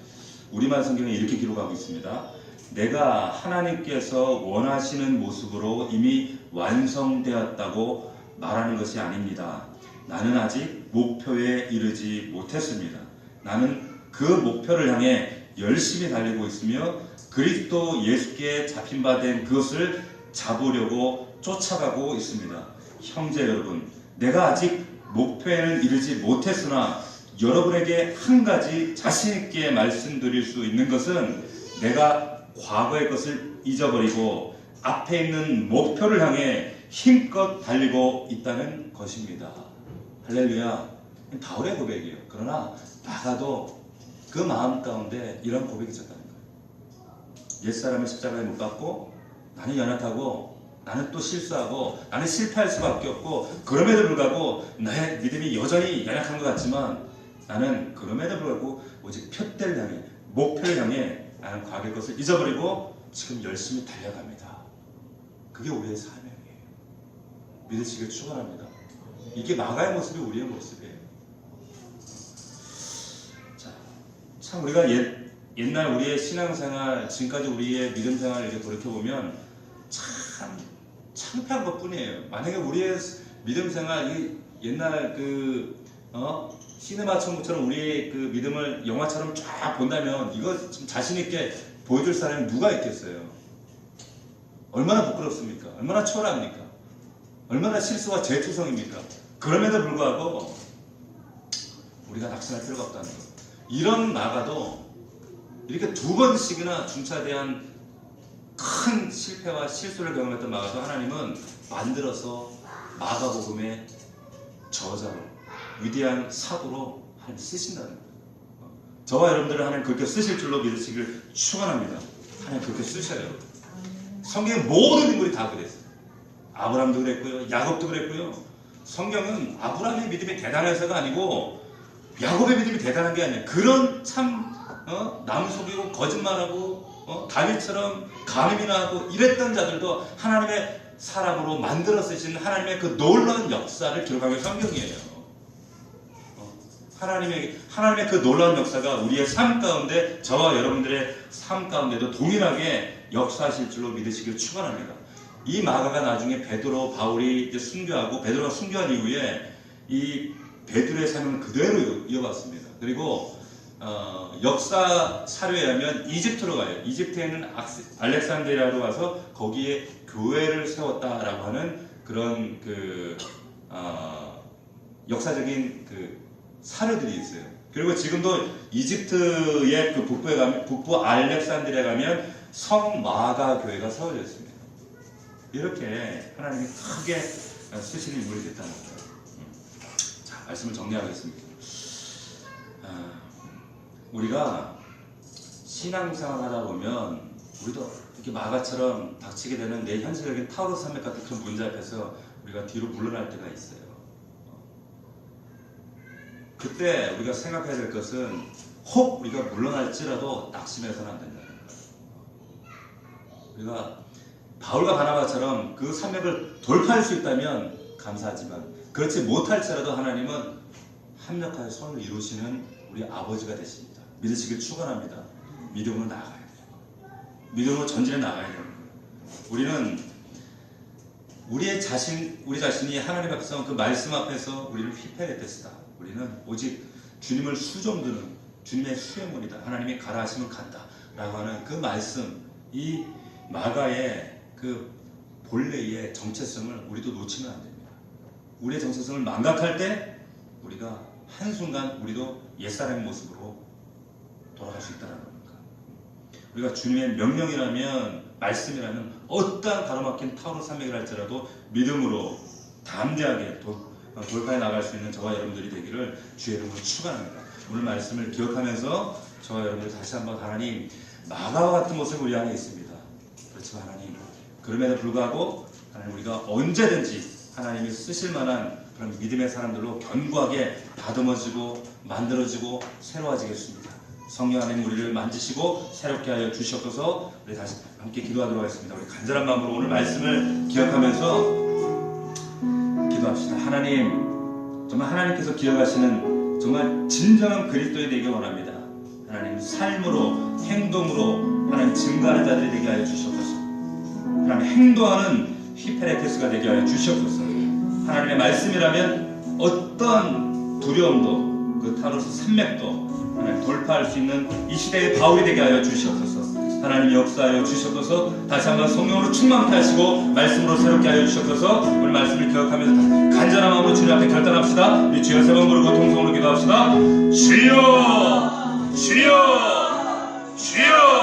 우리말 성경에 이렇게 기록하고 있습니다. 내가 하나님께서 원하시는 모습으로 이미 완성되었다고 말하는 것이 아닙니다. 나는 아직 목표에 이르지 못했습니다. 나는 그 목표를 향해 열심히 달리고 있으며 그리스도 예수께 잡힌 바 된 그것을 잡으려고 쫓아가고 있습니다. 형제 여러분, 내가 아직 목표에는 이르지 못했으나 여러분에게 한 가지 자신 있게 말씀드릴 수 있는 것은 내가 과거의 것을 잊어버리고 앞에 있는 목표를 향해 힘껏 달리고 있다는 것입니다. 할렐루야. 바울의 고백이에요. 그러나 마가도 그 마음 가운데 이런 고백이 있었다는 거예요. 옛사람을 십자가에 못 박고 나는 연약하고 나는 또 실수하고 나는 실패할 수밖에 없고 그럼에도 불구하고 나의 믿음이 여전히 연약한 것 같지만 나는 그럼에도 불구하고 오직 표대를 향해 목표를 향해 나는 과거의 것을 잊어버리고 지금 열심히 달려갑니다. 그게 우리의 사명이에요. 믿으시길 축원합니다. 이게 마가의 모습이 우리의 모습이에요. 자, 참 우리가 옛날 우리의 신앙생활, 지금까지 우리의 믿음생활을 이렇게 돌이켜보면 참 창피한 것 뿐이에요. 만약에 우리의 믿음생활, 옛날 시네마 천국처럼 우리의 그 믿음을 영화처럼 쫙 본다면 이거 좀 자신있게 보여줄 사람이 누가 있겠어요? 얼마나 부끄럽습니까? 얼마나 초라합니까? 얼마나 실수가 재투성입니까? 그럼에도 불구하고 우리가 낙심할 필요가 없다는 것. 이런 마가도 이렇게 두 번씩이나 중차대한 큰 실패와 실수를 경험했던 마가도 하나님은 만들어서 마가복음의 저자로 위대한 사도로 하나님 쓰신다는 거예요. 저와 여러분들을 하나님 그렇게 쓰실 줄로 믿으시길 축원합니다. 하나님 그렇게 쓰셔요. 성경의 모든 인물이 다 그랬어요. 아브라함도 그랬고요, 야곱도 그랬고요. 성경은 아브라함의 믿음이 대단해서가 아니고 야곱의 믿음이 대단한 게 아니에요. 그런 참 남 속이고 거짓말하고 다윗처럼 간음이나 하고 이랬던 자들도 하나님의 사람으로 만들어 쓰신 하나님의 그 놀라운 역사를 기록한 게 성경이에요. 하나님의 그 놀라운 역사가 우리의 삶 가운데, 저와 여러분들의 삶 가운데도 동일하게 역사하실 줄로 믿으시길 축원합니다. 이 마가가 나중에 베드로, 바울이 이제 순교하고 베드로가 순교한 이후에 이 베드로의 삶을 그대로 이어봤습니다. 그리고 역사 사료에 의하면 이집트로 가요. 이집트에 있는 알렉산드리아로 가서 거기에 교회를 세웠다라고 하는 그런 역사적인 사료들이 있어요. 그리고 지금도 이집트의 그 북부에 가면, 북부 알렉산드리아에 가면 성마가 교회가 세워져 있습니다. 이렇게 하나님이 크게 쓰시는 인물이 됐다는 거예요. 자, 말씀을 정리하겠습니다. 우리가 신앙생활 하다 보면 우리도 이렇게 마가처럼 닥치게 되는 내 현실적인 타우로스 산맥 같은 그런 문제 앞에서 우리가 뒤로 물러날 때가 있어요. 그때 우리가 생각해야 될 것은 혹 우리가 물러날지라도 낙심해서는 안 된다는 거예요. 우리가 바울과 바나바처럼 그 산맥을 돌파할 수 있다면 감사하지만 그렇지 못할지라도 하나님은 합력하여 선을 이루시는 우리 아버지가 되십니다. 믿으시길 축원합니다. 믿음으로 나아가야 돼요. 믿음으로 전진해 나가야 돼요. 우리는 우리 자신이 하나님 앞에서 그 말씀 앞에서 우리를 휘폐했댔다. 우리는 오직 주님을 수종드는 주님의 수행원이다. 하나님이 가라 하시면 간다. 라고 하는 그 말씀, 이 마가의 그 본래의 정체성을 우리도 놓치면 안 됩니다. 우리의 정체성을 망각할 때 우리가 한순간 우리도 옛사람의 모습으로 돌아갈 수 있다는 겁니다. 우리가 주님의 명령이라면, 말씀이라면 어떠한 가로막힌 타오르 산맥을 할지라도 믿음으로 담대하게 돌파해 나갈 수 있는 저와 여러분들이 되기를 주의 이름으로 축원합니다. 오늘 말씀을 기억하면서 저와 여러분들 다시 한번 하나님, 마가와 같은 모습이 우리 안에 있습니다. 그렇지만 하나님, 그럼에도 불구하고 하나님, 우리가 언제든지 하나님이 쓰실 만한 그런 믿음의 사람들로 견고하게 다듬어지고 만들어지고 새로워지겠습니다. 성령 하나님 우리를 만지시고 새롭게 하여 주시옵소서. 우리 다시 함께 기도하도록 하겠습니다. 우리 간절한 마음으로 오늘 말씀을 기억하면서 기도합시다. 하나님, 정말 하나님께서 기억하시는 정말 진정한 그리스도의 되기 원합니다. 하나님, 삶으로 행동으로 하나님 증거하는 자들이 되게 하여 주시옵소서. 하나님, 행동하는 히페레테스가 되게 하여 주시옵소서. 하나님의 말씀이라면 어떤 두려움도 그 타로스 산맥도 하나님 돌파할 수 있는 이 시대의 바울이 되게 하여 주시옵소서. 하나님 역사하여 주시옵소서. 다시 한번 성령으로 충만케 하시고 말씀으로 새롭게 하여 주시옵소서. 오늘 말씀을 기억하면서 간절한 마음으로 주님 앞에 결단합시다. 우리 주여 세 번 부르고 통성으로 기도합시다. 주여 주여 주여